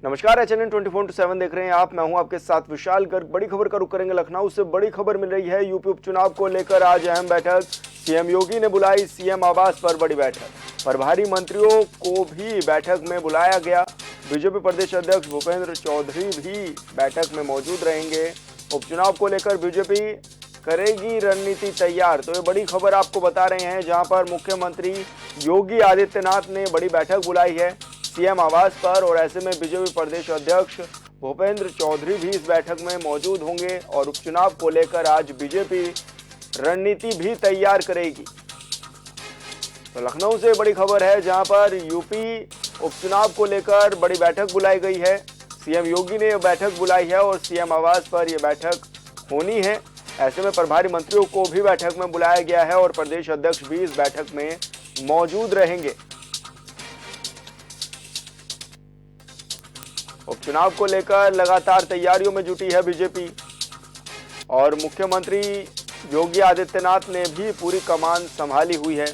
नमस्कार, HNN 24/7 देख रहे हैं आप। मैं हूं आपके साथ विशाल गर्ग। बड़ी खबर का रुख करेंगे लखनऊ से। बड़ी खबर मिल रही है, यूपी उपचुनाव को लेकर आज अहम बैठक। सीएम योगी ने बुलाई सीएम आवास पर बड़ी बैठक। प्रभारी मंत्रियों को भी बैठक में बुलाया गया। बीजेपी प्रदेश अध्यक्ष भूपेंद्र चौधरी भी बैठक में मौजूद रहेंगे। उपचुनाव को लेकर बीजेपी करेगी रणनीति तैयार, तो ये बड़ी खबर आपको बता रहे हैं, जहां पर मुख्यमंत्री योगी आदित्यनाथ ने बड़ी बैठक बुलाई है सीएम आवास पर। और ऐसे में बीजेपी प्रदेश अध्यक्ष भूपेंद्र चौधरी भी इस बैठक में मौजूद होंगे और उपचुनाव को लेकर आज बीजेपी रणनीति भी तैयार करेगी। तो लखनऊ से बड़ी खबर है, जहां पर यूपी उपचुनाव को लेकर बड़ी बैठक बुलाई गई है। सीएम योगी ने यह बैठक बुलाई है और सीएम आवास पर यह बैठक होनी है। ऐसे में प्रभारी मंत्रियों को भी बैठक में बुलाया गया है और प्रदेश अध्यक्ष भी इस बैठक में मौजूद रहेंगे। उपचुनाव को लेकर लगातार तैयारियों में जुटी है बीजेपी और मुख्यमंत्री योगी आदित्यनाथ ने भी पूरी कमान संभाली हुई है।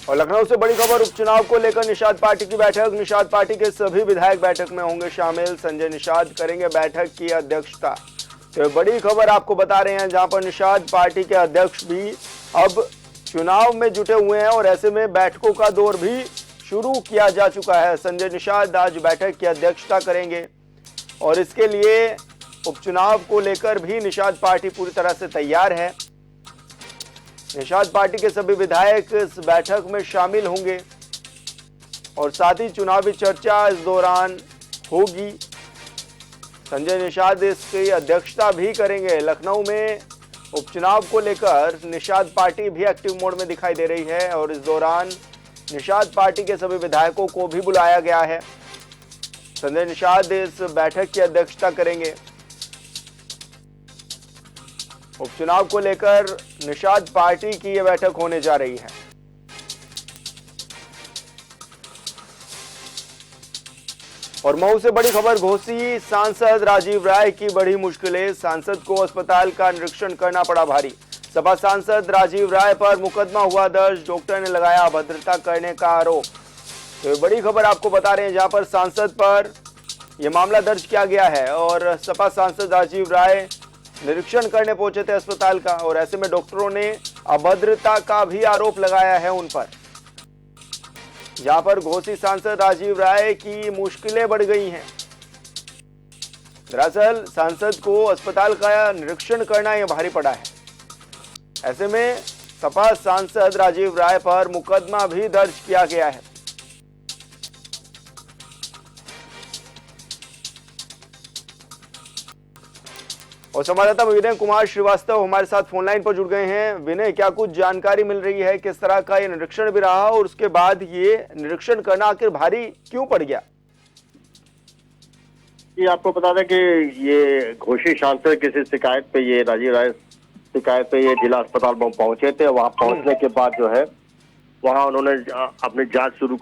और लखनऊ से बड़ी खबर, उपचुनाव को लेकर निषाद पार्टी की बैठक। निषाद पार्टी के सभी विधायक बैठक में होंगे शामिल। संजय निषाद करेंगे बैठक की अध्यक्षता। तो बड़ी खबर आपको बता रहे हैं, जहां पर निषाद पार्टी के अध्यक्ष भी अब चुनाव में जुटे हुए हैं और ऐसे में बैठकों का दौर भी शुरू किया जा चुका है। संजय निषाद आज बैठक की अध्यक्षता करेंगे और इसके लिए उपचुनाव को लेकर भी निषाद पार्टी पूरी तरह से तैयार है। निषाद पार्टी के सभी विधायक इस बैठक में शामिल होंगे और साथ ही चुनावी चर्चा इस दौरान होगी। संजय निषाद इसकी अध्यक्षता भी करेंगे। लखनऊ में उपचुनाव को लेकर निषाद पार्टी भी एक्टिव मोड में दिखाई दे रही है और इस दौरान निषाद पार्टी के सभी विधायकों को भी बुलाया गया है। संजय निषाद इस बैठक की अध्यक्षता करेंगे। उपचुनाव को लेकर निषाद पार्टी की यह बैठक होने जा रही है। और मऊ से बड़ी खबर, घोसी सांसद राजीव राय की बड़ी मुश्किलें। सांसद को अस्पताल का निरीक्षण करना पड़ा भारी। सपा सांसद राजीव राय पर मुकदमा हुआ दर्ज। डॉक्टर ने लगाया अभद्रता करने का आरोप। तो बड़ी खबर आपको बता रहे हैं, जहां पर सांसद पर यह मामला दर्ज किया गया है और सपा सांसद राजीव राय निरीक्षण करने पहुंचे थे अस्पताल का और ऐसे में डॉक्टरों ने अभद्रता का भी आरोप लगाया है उन पर, जहां पर घोसी सांसद राजीव राय की मुश्किलें बढ़ गई हैं। दरअसल सांसद को अस्पताल का निरीक्षण करना यह भारी पड़ा है। ऐसे में सपा सांसद राजीव राय पर मुकदमा भी दर्ज किया गया है। और संवाददाता विनय कुमार श्रीवास्तव हमारे साथ फोनलाइन पर जुड़ गए हैं। विनय, क्या कुछ जानकारी मिल रही है, किस तरह का ये निरीक्षण भी रहा और उसके बाद ये निरीक्षण करना आखिर भारी क्यों पड़ गया? ये आपको बता दें कि ये घोसी सांसद किसी शिकायत पे ये राजीव राय शिकायत पे ये जिला अस्पताल में पहुंचे थे। वहां पहुंचने के बाद जो है वहां उन्होंने अपनी जांच शुरू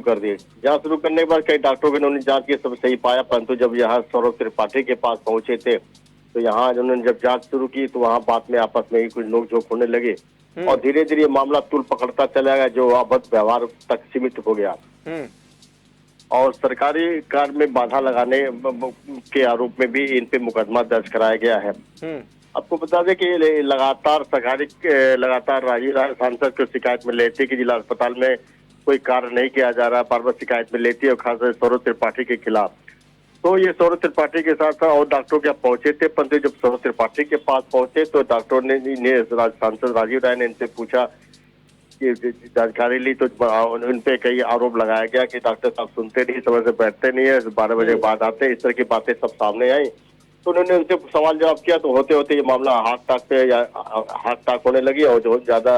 कर दी। जांच शुरू करने के बाद कई डॉक्टरों ने उन्होंने जांच की, सब सही पाया, परंतु जब यहाँ सौरभ त्रिपाठी के पास पहुंचे थे तो यहाँ उन्होंने जब जांच शुरू की तो वहाँ बाद में आपस में ही कुछ नोकझोंक होने लगे और धीरे धीरे मामला तूल पकड़ता चला गया, जो अभद्र व्यवहार तक सीमित हो गया और सरकारी कार्य में बाधा लगाने के आरोप में भी इन पे मुकदमा दर्ज कराया गया है। आपको बता दें कि लगातार राजीव राय सांसद को शिकायत में लेती कि जिला अस्पताल में कोई कार्य नहीं किया जा रहा, बार बार शिकायत में लेती है और खासकर सौरभ त्रिपाठी के खिलाफ। तो ये सौरभ त्रिपाठी के साथ और डॉक्टरों के पहुंचे थे, परंतु जब सौरभ त्रिपाठी के पास पहुंचे तो डॉक्टरों ने सांसद राजीव राय ने इनसे पूछा कि जानकारी ली तो उन पे कई आरोप लगाया गया कि डॉक्टर साहब सुनते नहीं, समय से बैठते नहीं है, 12 बजे के बाद आते हैं, इस तरह की बातें सब सामने आई। तो उन्होंने उनसे सवाल जवाब किया तो होते होते ये मामला हाथ टाक होने लगी और जो ज्यादा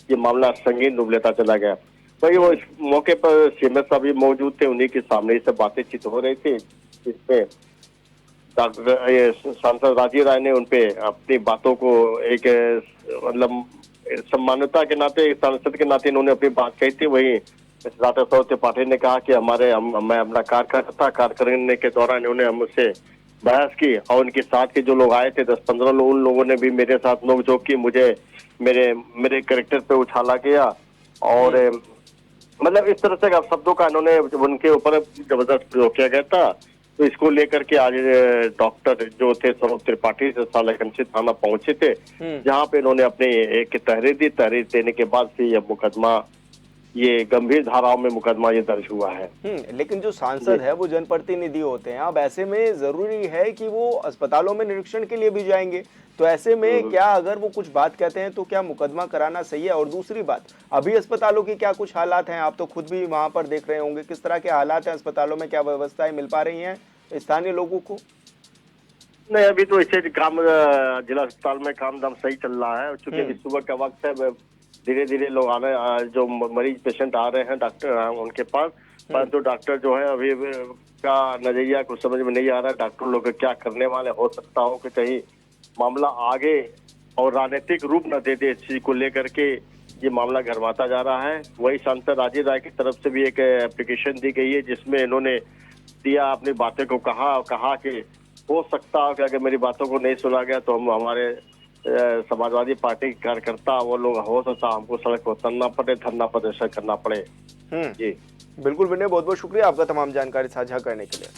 ये मामला संगीन रूप लेता चला गया। वही वो इस मौके पर सीएमएस साहब भी मौजूद थे, उन्हीं के सामने ही सब बातें हो रही थी, जिसमें डॉक्टर सांसद राजीव राय ने उनपे अपनी बातों को एक मतलब सम्मानता के नाते, सांसद के नाते इन्होंने अपनी बात कही थी। वही डॉक्टर सौरभ त्रिपाठी ने कहा कि मैं अपना कार्य करता, कार्य करने के दौरान इन्होंने मुझसे बहस की और उनके साथ के जो लोग आए थे 10-15 लोग, उन लोगों ने भी मेरे साथ नोकझोंक की, मुझे मेरे मेरे कैरेक्टर पे उछाला गया और मतलब इस तरह से शब्दों का इन्होंने उनके ऊपर जबरदस्त प्रयोग किया गया था। तो इसको लेकर के आज डॉक्टर जो थे सौरभ त्रिपाठी से सालेगंज थाना पहुंचे थे, जहां पे इन्होंने अपनी एक तहरीर दी। तहरीर देने के बाद से यह मुकदमा, ये गंभीर धाराओं में मुकदमा ये दर्ज हुआ है। लेकिन जो सांसद है वो जनप्रतिनिधि होते हैं, अब ऐसे में जरूरी है कि वो अस्पतालों में निरीक्षण के लिए भी जाएंगे, तो ऐसे में क्या अगर वो कुछ बात कहते हैं तो क्या मुकदमा कराना सही है? और दूसरी बात, अभी अस्पतालों की क्या कुछ हालात हैं? आप तो खुद भी वहां पर देख रहे होंगे, किस तरह के हालात हैं अस्पतालों में, क्या व्यवस्थाएं मिल पा रही हैं स्थानीय लोगों को? नहीं, अभी तो इसे काम जिला अस्पताल में काम दाम सही चल रहा है, चूंकि अभी सुबह का वक्त है, धीरे धीरे लोग आ रहे हैं, जो मरीज पेशेंट आ रहे हैं डॉक्टर उनके पास, परंतु डॉक्टर जो है अभी का नजरिया कुछ समझ में नहीं आ रहा है। डॉक्टर लोग क्या करने वाले, हो सकता हो कि कहीं मामला आगे और राजनीतिक रूप न दे दे, इस चीज को लेकर के ये मामला गरमाता जा रहा है। वही सांसद राजीव राय की तरफ से भी एक एप्लीकेशन दी गई है, जिसमें इन्होंने दिया, अपनी बातें को कहा कि हो सकता हो कि अगर मेरी बातों को नहीं सुना गया तो हम हमारे समाजवादी पार्टी के कार्यकर्ता वो लोग, हो सकता हमको सड़क पर उतरना पड़े, धरना प्रदर्शन करना पड़े। जी बिल्कुल विनय, बहुत बहुत शुक्रिया आपका तमाम जानकारी साझा करने के लिए।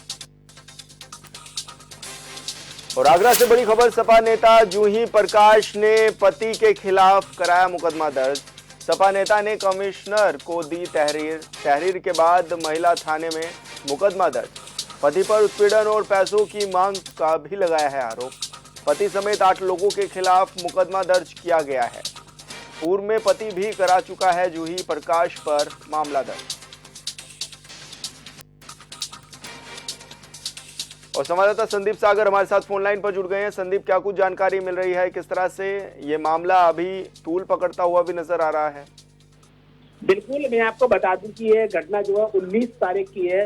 और आगरा से बड़ी खबर, सपा नेता जूही प्रकाश ने पति के खिलाफ कराया मुकदमा दर्ज। सपा नेता ने कमिश्नर को दी तहरीर के बाद महिला थाने में मुकदमा दर्ज। पति पर उत्पीड़न और पैसों की मांग का भी लगाया है आरोप। पति समेत 8 लोगों के खिलाफ मुकदमा दर्ज किया गया है। पूर्व में पति भी करा चुका है जूही प्रकाश पर मामला दर्ज। और संवाददाता संदीप सागर हमारे साथ फोन लाइन पर जुड़ गए हैं। संदीप, क्या कुछ जानकारी मिल रही है, किस तरह से ये मामला अभी तूल पकड़ता हुआ भी नजर आ रहा है? बिल्कुल, मैं आपको बता दूं कि ये घटना जो है 19 तारीख की है,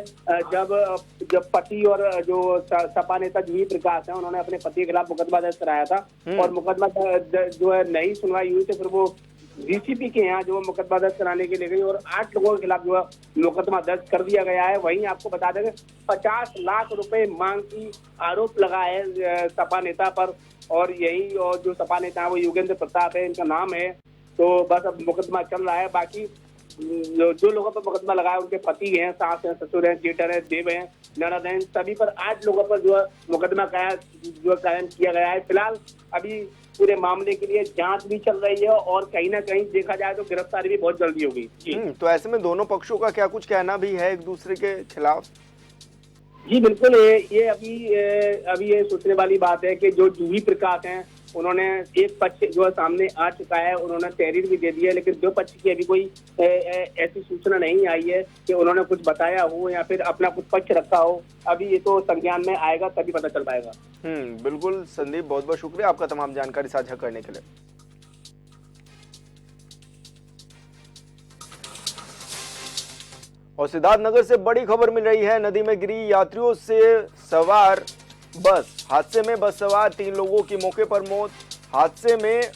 जब पति और जो सपा नेता जूही प्रकाश है, उन्होंने अपने पति के खिलाफ मुकदमा दर्ज कराया था। और मुकदमा जो है नहीं सुनवाई हुई, तो फिर वो डीसीपी के यहाँ जो मुकदमा दर्ज कराने के लिए गई और 8 लोगों के खिलाफ जो है मुकदमा दर्ज कर दिया गया है। वहीं आपको बता देंगे 50 लाख रुपए मांग की आरोप लगा है सपा नेता पर, और यही और जो सपा नेता है वो योगेंद्र प्रताप है, इनका नाम है। तो बस अब मुकदमा चल रहा है। बाकी जो लोगों पर मुकदमा लगा है उनके पति हैं, सास हैं, ससुर हैं, जेठर हैं, देव हैं, ननद हैं, सभी पर 8 लोगों पर जो है मुकदमा कायम किया गया है। फिलहाल अभी पूरे मामले के लिए जांच भी चल रही है और कहीं ना कहीं देखा जाए तो गिरफ्तारी भी बहुत जल्दी होगी। तो ऐसे में दोनों पक्षों का क्या कुछ कहना भी है एक दूसरे के खिलाफ? जी बिल्कुल, ये अभी ये सोचने वाली बात है कि जो जूही प्रकाश हैं, उन्होंने एक पक्ष जो है सामने आ चुका है, उन्होंने तहरीर भी दे दी है, लेकिन दो पक्ष की अभी कोई ऐसी सूचना नहीं आई है कि उन्होंने कुछ बताया हो या फिर अपना कुछ पक्ष रखा हो। अभी ये तो संज्ञान में आएगा तभी पता चल पाएगा। बिल्कुल संदीप, बहुत बहुत शुक्रिया आपका तमाम जानकारी साझा करने के लिए। और सिद्धार्थनगर से बड़ी खबर मिल रही है, नदी में गिरी यात्रियों से सवार बस हादसे में बस सवार 3 लोगों की मौके पर मौत। हादसे में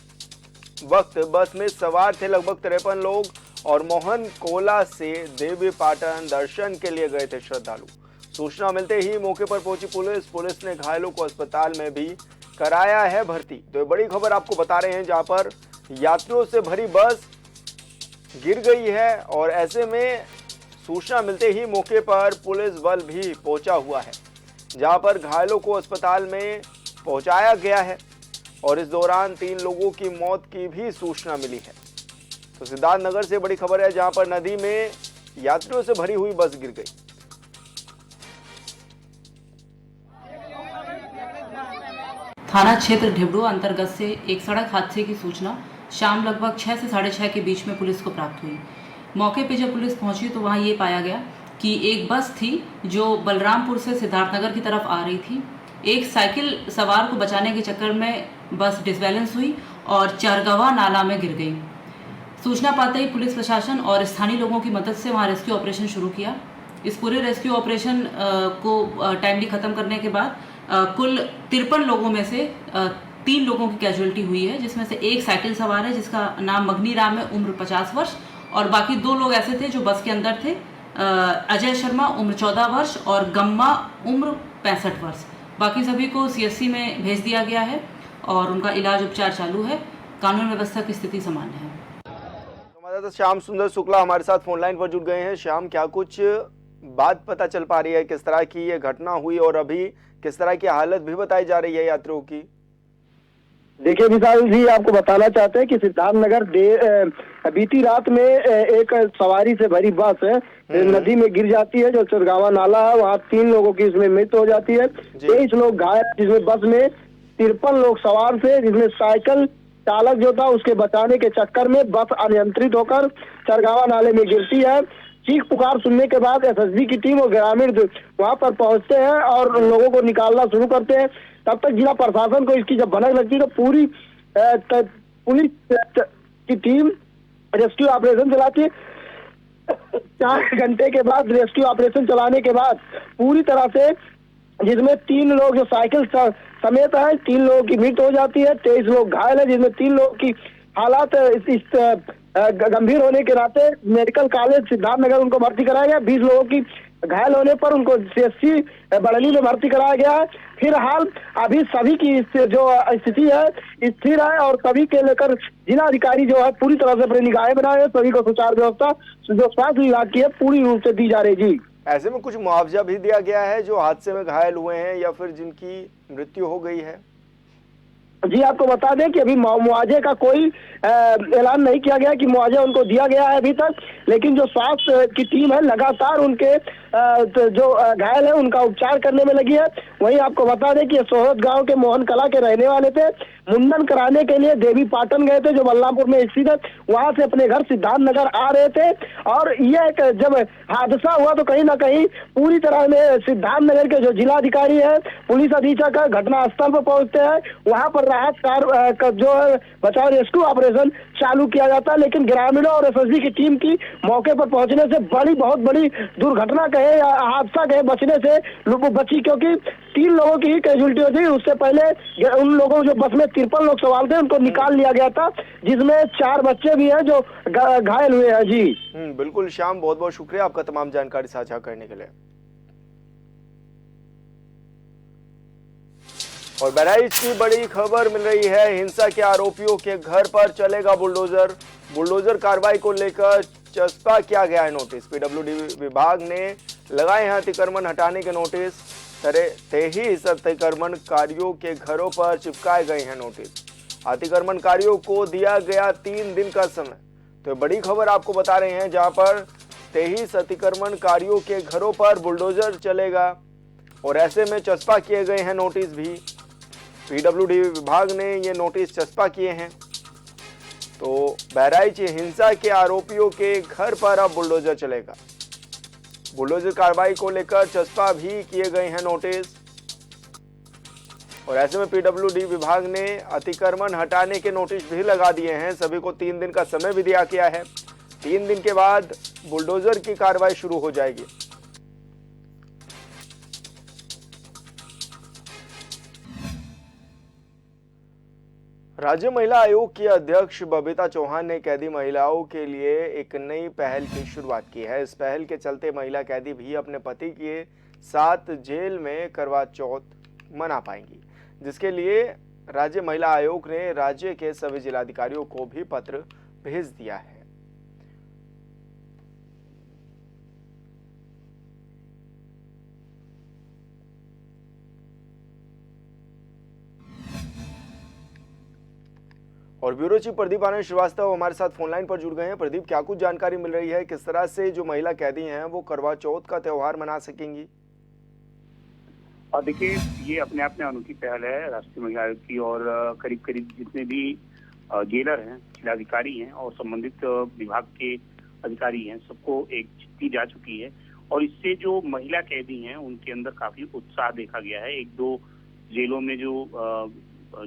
बस में सवार थे लगभग 53 लोग और मोहन कोला से देवी पाटन दर्शन के लिए गए थे श्रद्धालु। सूचना मिलते ही मौके पर पहुंची पुलिस ने घायलों को अस्पताल में भी कराया है भर्ती। तो ये बड़ी खबर आपको बता रहे हैं, जहां पर यात्रियों से भरी बस गिर गई है और ऐसे में सूचना मिलते ही मौके पर पुलिस बल भी पहुंचा हुआ है, जहां पर घायलों को अस्पताल में पहुंचाया गया है। और इस दौरान 3 लोगों की मौत की भी सूचना मिली है। तो सिद्धार्थनगर से बड़ी खबर है, जहां पर नदी में यात्रियों से भरी हुई बस गिर गई। थाना क्षेत्र ढिबड़ू अंतर्गत से एक सड़क हादसे की सूचना शाम लगभग 6 से 6:30 के बीच में पुलिस को प्राप्त हुई। मौके पे जब पुलिस पहुंची तो वहां ये पाया गया कि एक बस थी जो बलरामपुर से सिद्धार्थनगर की तरफ आ रही थी। एक साइकिल सवार को बचाने के चक्कर में बस डिसबैलेंस हुई और चारगवा नाला में गिर गई। सूचना पाते ही पुलिस प्रशासन और स्थानीय लोगों की मदद से वहां रेस्क्यू ऑपरेशन शुरू किया। इस पूरे रेस्क्यू ऑपरेशन को टाइमली ख़त्म करने के बाद कुल 53 लोगों में से 3 लोगों की कैजुअलिटी हुई है, जिसमें से एक साइकिल सवार है जिसका नाम मगनी राम है, उम्र 50 वर्ष, और बाकी 2 लोग ऐसे थे जो बस के अंदर थे, अजय शर्मा उम्र 14 वर्ष और गम्मा उम्र 65 वर्ष। बाकी सभी को सीएससी में भेज दिया गया है और उनका इलाज उपचार चालू है। कानून व्यवस्था की स्थिति सामान्य है। संवाददाता श्याम सुंदर शुक्ला हमारे साथ फोन लाइन पर जुड़ गए हैं। श्याम, क्या कुछ बात पता चल पा रही है, किस तरह की ये घटना हुई और अभी किस तरह की हालत भी बताई जा रही है यात्रियों की? देखिए विशाल जी, आपको बताना चाहते हैं कि सिद्धार्थनगर बीती रात में एक सवारी से भरी बस नदी में गिर जाती है, जो चरगावा नाला है। वहाँ 3 लोगों की इसमें मृत्यु हो जाती है, 23 लोग घायल, जिसमें बस में 53 लोग सवार थे, जिसमें साइकिल चालक जो था उसके बचाने के चक्कर में बस अनियंत्रित होकर चरगावा नाले में गिरती है। चीख पुकार सुनने के बाद एसएसबी की टीम और ग्रामीण वहां पर पहुंचते हैं और लोगों को निकालना शुरू करते हैं। तब तक जिला प्रशासन को इसकी जब भनक लगती है तो पूरी पुलिस की टीम रेस्क्यू ऑपरेशन चलाती है। 4 घंटे के बाद रेस्क्यू ऑपरेशन चलाने के बाद पूरी तरह से, जिसमें 3 लोग जो साइकिल समेत है, 3 लोगों की मृत्यु हो जाती है, 23 लोग घायल है, जिसमें 3 लोगों की हालात गंभीर होने के नाते मेडिकल कॉलेज सिद्धार्थनगर उनको भर्ती कराया गया। 20 लोगों की घायल होने पर उनको सीएससी बड़नी में भर्ती कराया गया है। फिलहाल अभी सभी की जो स्थिति है स्थिर है और सभी के लेकर जिला अधिकारी जो है पूरी तरह से अपनी निगाहें बनाए हैं। सभी को सुचारू व्यवस्था जो स्वास्थ्य विभाग की है पूरी रूप से दी जा रही। जी, ऐसे में कुछ मुआवजा भी दिया गया है जो हादसे में घायल हुए हैं या फिर जिनकी मृत्यु हो गई है? जी, आपको बता दें कि अभी मुआवजे का कोई ऐलान नहीं किया गया कि मुआवजा उनको दिया गया है अभी तक, लेकिन जो स्वास्थ्य की टीम है लगातार उनके जो घायल है उनका उपचार करने में लगी है। वहीं आपको बता दें कि सोहत गांव के मोहन कला के रहने वाले थे, मुंडन कराने के लिए देवी पाटन गए थे जो बलरामपुर में स्थित है। वहां से अपने घर सिद्धार्थनगर आ रहे थे और यह जब हादसा हुआ तो कहीं ना कहीं पूरी तरह में सिद्धार्थनगर के जो जिलाधिकारी है, पुलिस अधीक्षक है, घटनास्थल पर पहुंचते हैं। वहां पर राहत कार्य जो है बचाव रेस्क्यू ऑपरेशन चालू किया जाता है, लेकिन ग्रामीणों और एसएसबी की टीम की मौके पर पहुंचने से बहुत बड़ी दुर्घटना कहे या हादसा कहे बचने से लोग बची, क्योंकि 3 लोगों की ही कैजुअलिटी हुई थी। उससे पहले उन लोगों जो बस में 53 लोग सवार थे उनको निकाल लिया गया था, जिसमें 4 बच्चे भी हैं जो घायल हुए हैं। जी बिल्कुल श्याम, बहुत बहुत शुक्रिया आपका तमाम जानकारी साझा करने के लिए। और बहराइच की बड़ी खबर मिल रही है, हिंसा के आरोपियों के घर पर चलेगा बुलडोजर। बुलडोजर कार्रवाई को लेकर चस्पा किया गया है नोटिस। पीडब्ल्यूडी विभाग ने लगाए हैं अतिक्रमण हटाने के नोटिस। 23 अतिक्रमणकारियों के घरों पर चिपकाए गए हैं नोटिस। अतिक्रमणकारियों को दिया गया 3 दिन का समय। तो बड़ी खबर आपको बता रहे हैं, जहां पर 23 अतिक्रमणकारियों के घरों पर बुलडोजर चलेगा और ऐसे में चस्पा किए गए हैं नोटिस भी। पीडब्ल्यूडी विभाग ने ये नोटिस चस्पा किए हैं। तो बहराइच हिंसा के आरोपियों के घर पर अब बुलडोजर चलेगा। बुलडोजर कार्रवाई को लेकर चस्पा भी किए गए हैं नोटिस और ऐसे में पीडब्ल्यूडी विभाग ने अतिक्रमण हटाने के नोटिस भी लगा दिए हैं। सभी को 3 दिन का समय भी दिया गया है। 3 दिन के बाद बुलडोजर की कार्रवाई शुरू हो जाएगी। राज्य महिला आयोग की अध्यक्ष बबीता चौहान ने कैदी महिलाओं के लिए एक नई पहल की शुरुआत की है। इस पहल के चलते महिला कैदी भी अपने पति के साथ जेल में करवा चौथ मना पाएंगी, जिसके लिए राज्य महिला आयोग ने राज्य के सभी जिलाधिकारियों को भी पत्र भेज दिया है। और ब्यूरो चीफ प्रदीप आनंद श्रीवास्तव हमारे साथ फोन लाइन पर जुड़ गए हैं। प्रदीप, क्या कुछ जानकारी मिल रही है, किस तरह से जो महिला कैदी हैं वो करवा चौथ का त्योहार मना सकेंगी? और देखिए, ये अपने आप में अनूठी पहल है राष्ट्रीय महिला आयोग की और करीब करीब जितने भी जेलर हैं, जिलाधिकारी हैं और संबंधित विभाग के अधिकारी हैं, सबको एक चिट्ठी जा चुकी है। और इससे जो महिला कैदी हैं उनके अंदर काफी उत्साह देखा गया है। 1-2 जेलों में जो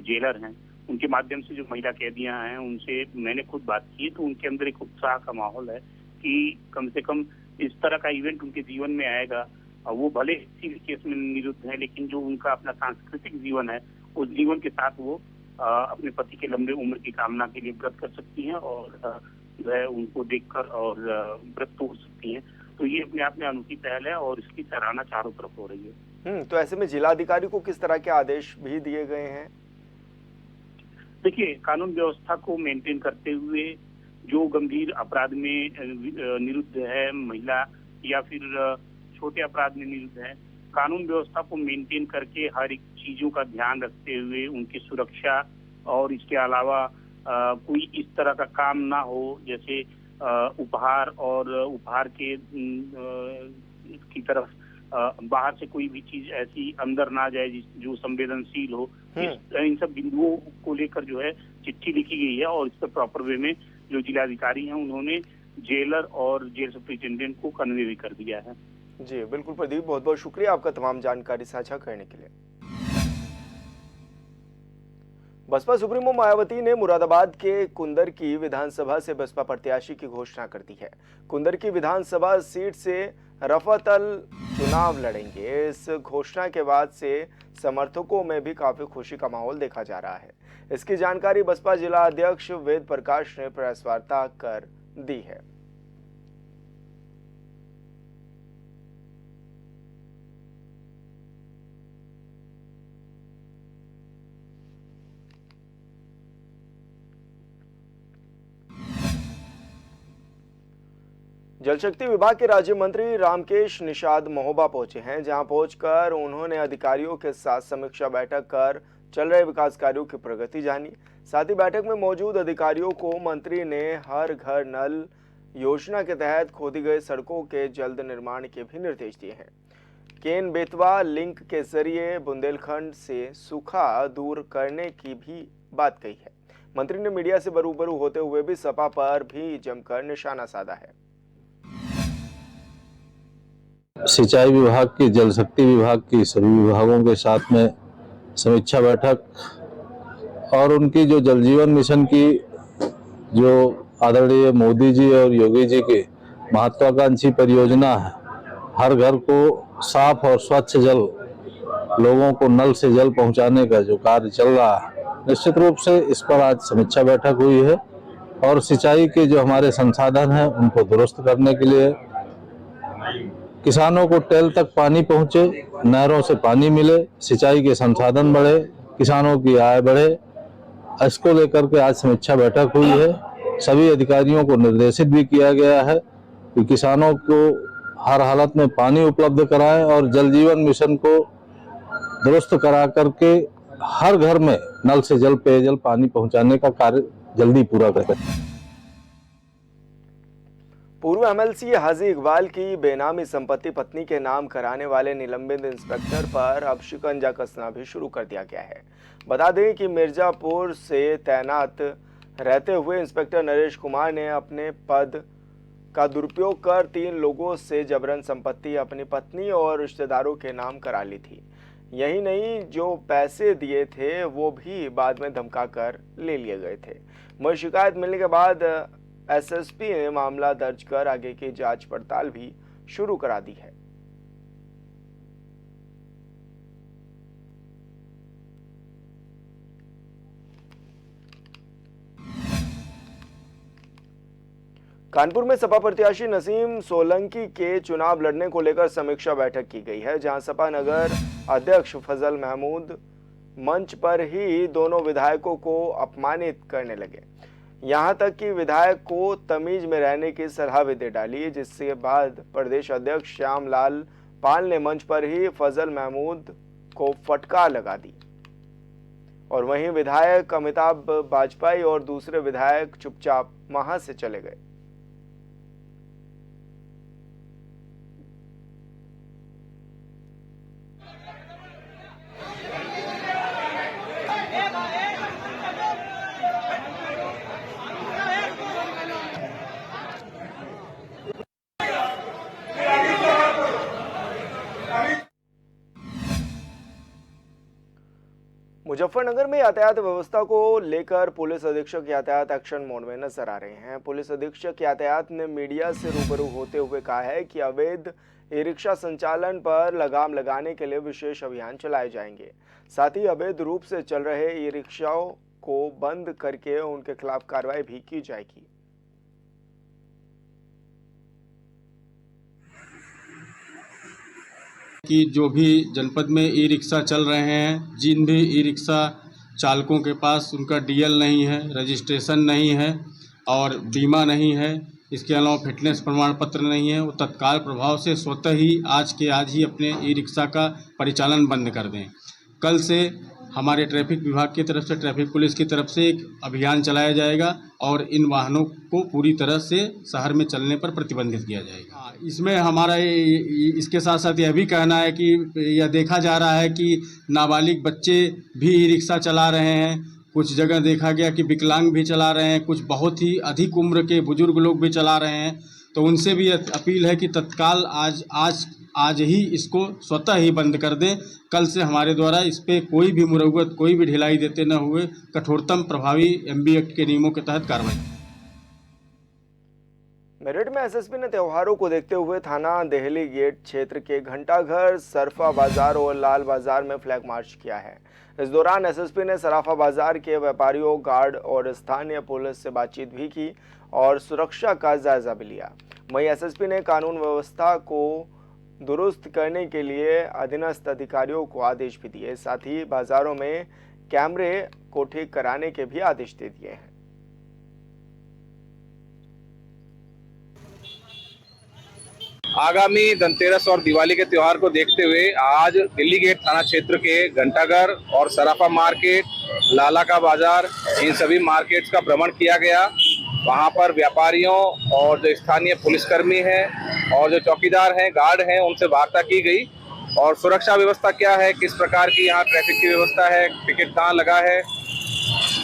जेलर हैं उनके माध्यम से जो महिला कैदियां हैं उनसे मैंने खुद बात की, तो उनके अंदर एक उत्साह का माहौल है कि कम से कम इस तरह का इवेंट उनके जीवन में आएगा। वो भले किसी भी केस में निरुद्ध है, लेकिन जो उनका अपना सांस्कृतिक जीवन है उस जीवन के साथ वो अपने पति के लंबे उम्र की कामना के लिए व्रत कर सकती हैं और जो है उनको देखकर और व्रत तोड़ सकती हैं। तो ये अपने आप में अनूठी पहल है और इसकी सराहना चारों तरफ हो रही है। तो ऐसे में जिलाधिकारी को किस तरह के आदेश भी दिए गए हैं? देखिए, कानून व्यवस्था को मेंटेन करते हुए जो गंभीर अपराध में निरुद्ध है महिला या फिर छोटे अपराध में निरुद्ध है, कानून व्यवस्था को मेंटेन करके हर एक चीजों का ध्यान रखते हुए उनकी सुरक्षा और इसके अलावा कोई इस तरह का काम ना हो जैसे उपहार और उपहार के की तरफ बाहर से कोई भी चीज ऐसी अंदर ना जाए जो संवेदनशील हो। इन सब बिंदुओं को लेकर जो है चिट्ठी लिखी गई है और इस पर प्रॉपर वे में जो जिलाधिकारी हैं उन्होंने जेलर और जेल सुपरिटेंडेंट को कन्वे भी कर दिया है। जी बिल्कुल प्रदीप, बहुत बहुत शुक्रिया आपका तमाम जानकारी साझा करने के लिए। बसपा सुप्रीमो मायावती ने मुरादाबाद के कुंदर की विधानसभा से बसपा प्रत्याशी की घोषणा कर दी है। कुंदर की विधानसभा सीट से रफातल चुनाव लड़ेंगे। इस घोषणा के बाद से समर्थकों में भी काफी खुशी का माहौल देखा जा रहा है। इसकी जानकारी बसपा जिला अध्यक्ष वेद प्रकाश ने प्रेस वार्ता कर दी है। जल शक्ति विभाग के राज्य मंत्री रामकेश निषाद महोबा पहुंचे हैं, जहां पहुंचकर उन्होंने अधिकारियों के साथ समीक्षा बैठक कर चल रहे विकास कार्यों की प्रगति जानी। साथ ही बैठक में मौजूद अधिकारियों को मंत्री ने हर घर नल योजना के तहत खोदी गई सड़कों के जल्द निर्माण के भी निर्देश दिए हैं। केन बेतवा लिंक के जरिए बुंदेलखंड से सूखा दूर करने की भी बात कही है। मंत्री ने मीडिया से रूबरू होते हुए भी सपा पर भी जमकर निशाना साधा है। सिंचाई विभाग की, जल शक्ति विभाग की, सभी विभागों के साथ में समीक्षा बैठक और उनकी जो जल जीवन मिशन की जो आदरणीय मोदी जी और योगी जी की महत्वाकांक्षी परियोजना है, हर घर को साफ और स्वच्छ जल, लोगों को नल से जल पहुंचाने का जो कार्य चल रहा है, निश्चित रूप से इस पर आज समीक्षा बैठक हुई है। और सिंचाई के जो हमारे संसाधन हैं उनको दुरुस्त करने के लिए, किसानों को टेल तक पानी पहुंचे, नहरों से पानी मिले, सिंचाई के संसाधन बढ़े, किसानों की आय बढ़े, इसको लेकर के आज समीक्षा बैठक हुई है। सभी अधिकारियों को निर्देशित भी किया गया है कि किसानों को हर हालत में पानी उपलब्ध कराएं और जल जीवन मिशन को दुरुस्त करा करके हर घर में नल से जल, पेयजल, पानी पहुंचाने का कार्य जल्दी पूरा करें। पूर्व एमएलसी हाजी इकबाल की बेनामी संपत्ति पत्नी के नाम कराने वाले निलंबित इंस्पेक्टर पर अब शिकंजा कसना भी शुरू कर दिया गया है। बता दें कि मिर्जापुर से तैनात रहते हुए इंस्पेक्टर नरेश कुमार ने अपने पद का दुरुपयोग कर 3 लोगों से जबरन संपत्ति अपनी पत्नी और रिश्तेदारों के नाम करा ली थी। यही नहीं, जो पैसे दिए थे वो भी बाद में धमकाकर ले लिए गए थे। मगर शिकायत मिलने के बाद एसएसपी ने मामला दर्ज कर आगे की जांच पड़ताल भी शुरू करा दी है। कानपुर में सपा प्रत्याशी नसीम सोलंकी के चुनाव लड़ने को लेकर समीक्षा बैठक की गई है, जहां सपा नगर अध्यक्ष फजल महमूद मंच पर ही दोनों विधायकों को अपमानित करने लगे। यहां तक कि विधायक को तमीज में रहने की सलाह भी दे डाली, जिसके बाद प्रदेश अध्यक्ष श्यामलाल पाल ने मंच पर ही फजल महमूद को फटकार लगा दी। और वहीं विधायक अमिताभ बाजपेयी और दूसरे विधायक चुपचाप वहां से चले गए। मुजफ्फरनगर में यातायात व्यवस्था को लेकर पुलिस अधीक्षक यातायात एक्शन मोड में नजर आ रहे हैं। पुलिस अधीक्षक यातायात ने मीडिया से रूबरू होते हुए कहा है कि अवैध ई रिक्शा संचालन पर लगाम लगाने के लिए विशेष अभियान चलाए जाएंगे। साथ ही अवैध रूप से चल रहे ई रिक्शाओं को बंद करके उनके खिलाफ कार्रवाई भी की जाएगी। कि जो भी जनपद में ई रिक्शा चल रहे हैं, जिन भी ई रिक्शा चालकों के पास उनका डीएल नहीं है, रजिस्ट्रेशन नहीं है और बीमा नहीं है, इसके अलावा फिटनेस प्रमाण पत्र नहीं है, वो तत्काल प्रभाव से स्वतः ही आज के आज ही अपने ई रिक्शा का परिचालन बंद कर दें। कल से हमारे ट्रैफिक विभाग की तरफ से, ट्रैफिक पुलिस की तरफ से एक अभियान चलाया जाएगा और इन वाहनों को पूरी तरह से शहर में चलने पर प्रतिबंधित किया जाएगा। इसमें हमारा इसके साथ साथ यह भी कहना है कि यह देखा जा रहा है कि नाबालिग बच्चे भी ई रिक्शा चला रहे हैं, कुछ जगह देखा गया कि विकलांग भी चला रहे हैं, कुछ बहुत ही अधिक उम्र के बुजुर्ग लोग भी चला रहे हैं। तो उनसे भी अपील है कि तत्काल आज ही इसको स्वतः ही बंद कर दें। कल से हमारे द्वारा इस पे कोई भी मुरव्वत, कोई भी ढिलाई देते न हुए कठोरतम प्रभावी एमबी एक्ट के नियमों के तहत कार्रवाई। मेरठ में एसएसपी ने त्योहारों को देखते हुए थाना देहली गेट क्षेत्र के घंटाघर, सरफा बाजार और लाल बाजार में फ्लैग मार्च किया है। इस दौरान एसएसपी ने सराफा बाजार के व्यापारियों, गार्ड और स्थानीय पुलिस से बातचीत भी की और सुरक्षा का जायजा भी लिया। वहीं एसएसपी ने कानून व्यवस्था को दुरुस्त करने के लिए अधीनस्थ अधिकारियों को आदेश भी दिए, साथ ही बाजारों में कैमरे को ठीक कराने के भी आदेश दे दिए हैं। आगामी धनतेरस और दिवाली के त्योहार को देखते हुए आज दिल्ली गेट थाना क्षेत्र के घंटाघर और सराफा मार्केट, लाला का बाजार, इन सभी मार्केट्स का भ्रमण किया गया। वहां पर व्यापारियों और जो स्थानीय पुलिसकर्मी हैं और जो चौकीदार हैं, गार्ड हैं, उनसे वार्ता की गई और सुरक्षा व्यवस्था क्या है, किस प्रकार की यहाँ ट्रैफिक की व्यवस्था है, टिकट कहाँ लगा है,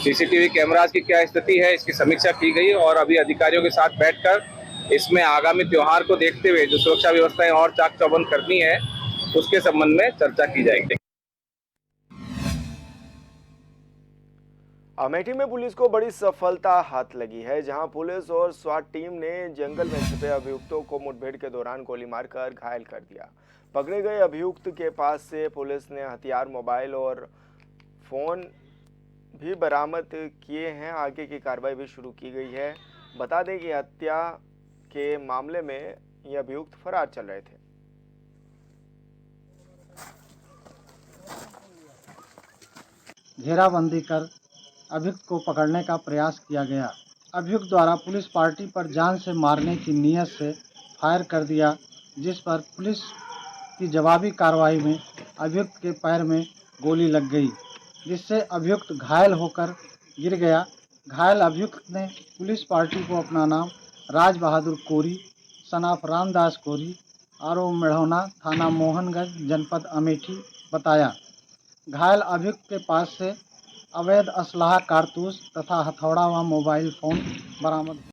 सीसीटीवी कैमरास की क्या स्थिति है, इसकी समीक्षा की गई और अभी अधिकारियों के साथ बैठकर इसमें आगामी त्योहार को देखते हुए जो सुरक्षा व्यवस्थाएं और चाक चौबंद करनी है उसके संबंध में चर्चा की जाएगी। अमेठी में पुलिस को बड़ी सफलता हाथ लगी है, जहां पुलिस और स्वाट टीम ने जंगल में छिपे अभियुक्तों को मुठभेड़ के दौरान गोली मारकर घायल कर दिया। पकड़े गए अभियुक्त के पास से पुलिस ने हथियार, मोबाइल और फोन भी बरामद किए हैं। आगे की कार्रवाई भी शुरू की गई है। बता दें कि हत्या के मामले में ये अभियुक्त फरार चल रहे थे। घेराबंदी कर अभियुक्त को पकड़ने का प्रयास किया गया। अभियुक्त द्वारा पुलिस पार्टी पर जान से मारने की नीयत से फायर कर दिया, जिस पर पुलिस की जवाबी कार्रवाई में अभियुक्त के पैर में गोली लग गई, जिससे अभियुक्त घायल होकर गिर गया। घायल अभियुक्त ने पुलिस पार्टी को अपना नाम राज बहादुर कोरी, सनाफ रामदास कोरी, आरओ मेढ़ौना, थाना मोहनगंज, जनपद अमेठी बताया। घायल अभियुक्त के पास से अवैध असलाह, कारतूस तथा हथौड़ा व मोबाइल फोन बरामद।